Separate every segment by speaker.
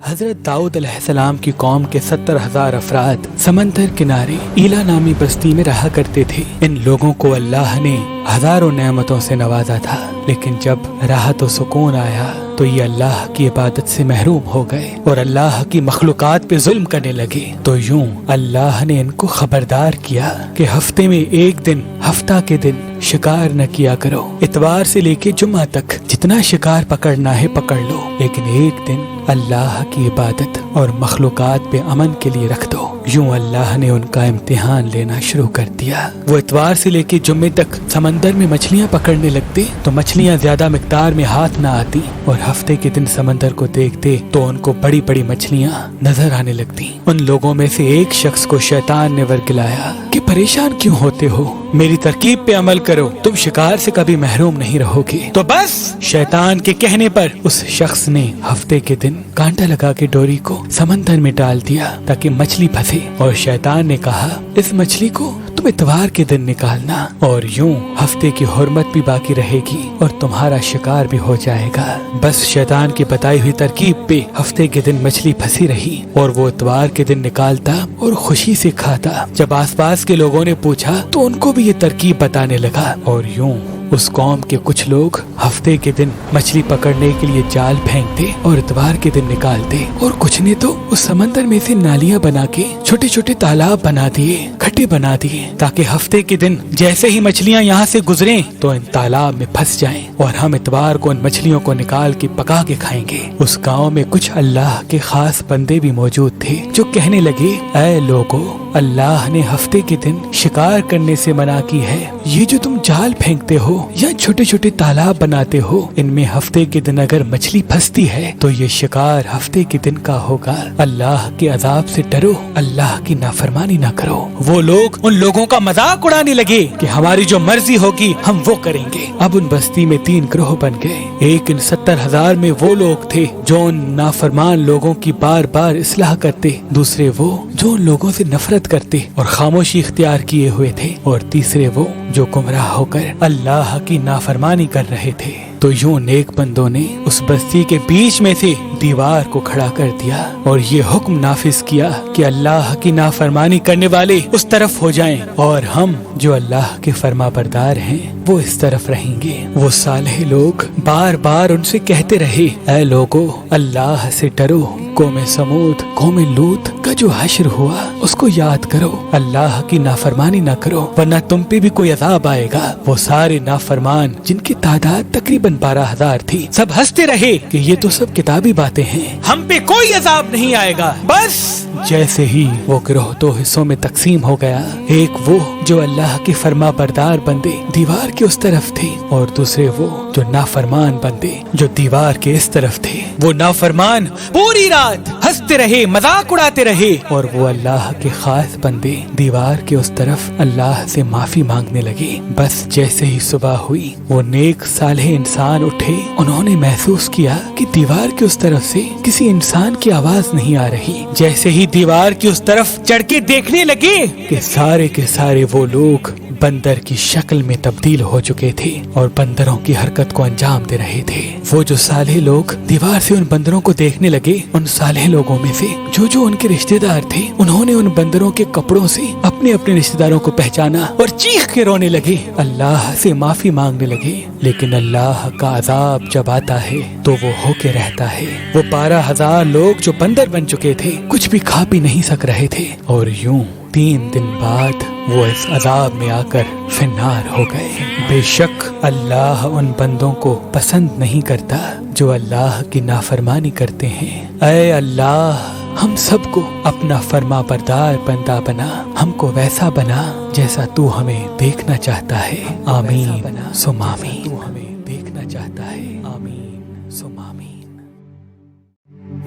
Speaker 1: حضرت داؤد علیہ السلام کی قوم کے 70,000 افراد سمندر کنارے ایلا نامی بستی میں رہا کرتے تھے۔ ان لوگوں کو اللہ نے ہزاروں نعمتوں سے نوازا تھا، لیکن جب راحت و سکون آیا تو یہ اللہ کی عبادت سے محروم ہو گئے اور اللہ کی مخلوقات پہ ظلم کرنے لگے۔ تو یوں اللہ نے ان کو خبردار کیا کہ ہفتے میں ایک دن، ہفتہ کے دن شکار نہ کیا کرو۔ اتوار سے لے کے جمعہ تک جتنا شکار پکڑنا ہے پکڑ لو، لیکن ایک دن اللہ کی عبادت اور مخلوقات پہ امن کے لیے رکھ دو۔ یوں اللہ نے ان کا امتحان لینا شروع کر دیا۔ وہ اتوار سے لے کے جمعے تک سمندر میں مچھلیاں پکڑنے لگتے تو مچھلیاں زیادہ مقدار میں ہاتھ نہ آتی، اور ہفتے کے دن سمندر کو دیکھتے تو ان کو بڑی بڑی مچھلیاں نظر آنے لگتی۔ ان لوگوں میں سے ایک شخص کو شیطان نے ورگلایا کہ پریشان کیوں ہوتے ہو، میری ترکیب پہ عمل کرو، تم شکار سے کبھی محروم نہیں رہو گے۔ تو بس شیطان کے کہنے پر اس شخص نے ہفتے کے دن کانٹا لگا کے ڈوری کو سمندر میں ڈال دیا تاکہ مچھلی پھنسے، اور شیطان نے کہا اس مچھلی کو تم اتوار کے دن نکالنا، اور یوں ہفتے کی حرمت بھی باقی رہے گی اور تمہارا شکار بھی ہو جائے گا۔ بس شیطان کی بتائی ہوئی ترکیب پہ ہفتے کے دن مچھلی پھنسی رہی اور وہ اتوار کے دن نکالتا اور خوشی سے کھاتا۔ جب آس پاس کے لوگوں نے پوچھا تو ان کو بھی یہ ترکیب بتانے لگا، اور یوں اس قوم کے کچھ لوگ ہفتے کے دن مچھلی پکڑنے کے لیے جال پھینکتے اور اتوار کے دن نکالتے، اور کچھ نے تو اس سمندر میں سے نالیاں بنا کے چھوٹے چھوٹے تالاب بنا دیے، کھڈے بنا دیے، تاکہ ہفتے کے دن جیسے ہی مچھلیاں یہاں سے گزریں تو ان تالاب میں پھنس جائیں اور ہم اتوار کو ان مچھلیوں کو نکال کے پکا کے کھائیں گے۔ اس گاؤں میں کچھ اللہ کے خاص بندے بھی موجود تھے جو کہنے لگے، اے لوگو، اللہ نے ہفتے کے دن شکار کرنے سے منع کی ہے۔ یہ جو تم جال پھینکتے ہو یا چھوٹے چھوٹے تالاب بناتے ہو، ان میں ہفتے کے دن اگر مچھلی پھنستی ہے تو یہ شکار ہفتے کے دن کا ہوگا۔ اللہ کے عذاب سے ڈرو، اللہ کی نافرمانی نہ کرو۔ وہ لوگ ان لوگوں کا مذاق اڑانے لگے کہ ہماری جو مرضی ہوگی ہم وہ کریں گے۔ اب ان بستی میں 3 گروہ بن گئے۔ ایک ان 70,000 میں وہ لوگ تھے جو ان نافرمان لوگوں کی بار بار اصلاح کرتے، دوسرے وہ جو ان لوگوں سے نفرت کرتے اور خاموشی اختیار کیے ہوئے تھے، اور تیسرے وہ جو گمراہ ہو کر اللہ کی نافرمانی کر رہے تھے۔ تو یوں نیک بندوں نے اس بستی کے بیچ میں سے دیوار کو کھڑا کر دیا اور یہ حکم نافذ کیا کہ اللہ کی نافرمانی کرنے والے اس طرف ہو جائیں اور ہم جو اللہ کے فرما بردار ہیں وہ اس طرف رہیں گے۔ وہ صالح لوگ بار بار ان سے کہتے رہے، اے لوگو، اللہ سے ڈرو۔ قوم سمود، قوم لوط کا جو حشر ہوا اس کو یاد کرو، اللہ کی نافرمانی نہ کرو ورنہ تم پہ بھی کوئی عذاب آئے گا۔ وہ سارے نافرمان جن کی تعداد تقریباً 12,000 تھی، سب ہنستے رہے کہ یہ تو سب کتابی باتیں ہیں، ہم پہ کوئی عذاب نہیں آئے گا۔ بس جیسے ہی وہ گروہ 2 حصوں میں تقسیم ہو گیا، ایک وہ جو اللہ کے فرما بردار بندے دیوار کے اس طرف تھے، اور دوسرے وہ جو نافرمان بندے جو دیوار کے اس طرف تھے۔ وہ نافرمان پوری رات ہنستے رہے، مذاق اڑاتے رہے، اور وہ اللہ کے خاص بندے دیوار کے اس طرف اللہ سے معافی مانگنے لگے۔ بس جیسے ہی صبح ہوئی، وہ نیک صالح انسان اٹھے، انہوں نے محسوس کیا کہ دیوار کے اس طرف سے کسی انسان کی آواز نہیں آ رہی۔ جیسے ہی دیوار کی اس طرف چڑھ کے دیکھنے لگے کہ سارے کے سارے وہ لوگ بندر کی شکل میں تبدیل ہو چکے تھے اور بندروں کی حرکت کو انجام دے رہے تھے۔ وہ جو صالح لوگ دیوار سے ان بندروں کو دیکھنے لگے، ان صالح لوگوں میں سے جو ان کے رشتہ دار تھے، انہوں نے ان بندروں کے کپڑوں سے اپنے اپنے رشتہ داروں کو پہچانا اور چیخ کے رونے لگے، اللہ سے معافی مانگنے لگے۔ لیکن اللہ کا عذاب جب آتا ہے تو وہ ہو کے رہتا ہے۔ وہ 12,000 لوگ جو بندر بن چکے تھے کچھ بھی کھا پی نہیں سک رہے تھے، اور یوں 3 دن بعد وہ اس عذاب میں آ کر فنار ہو گئے۔ بے شک اللہ ان بندوں کو پسند نہیں کرتا جو اللہ کی نافرمانی کرتے ہیں۔ اے اللہ، ہم سب کو اپنا فرما بردار بندہ بنا، ہم کو ویسا بنا جیسا تو ہمیں دیکھنا چاہتا ہے۔ آمین ثم آمین۔ تو ہمیں دیکھنا چاہتا ہے۔ آمین ثم آمین۔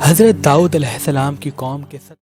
Speaker 1: حضرت داؤد علیہ السلام کی قوم کے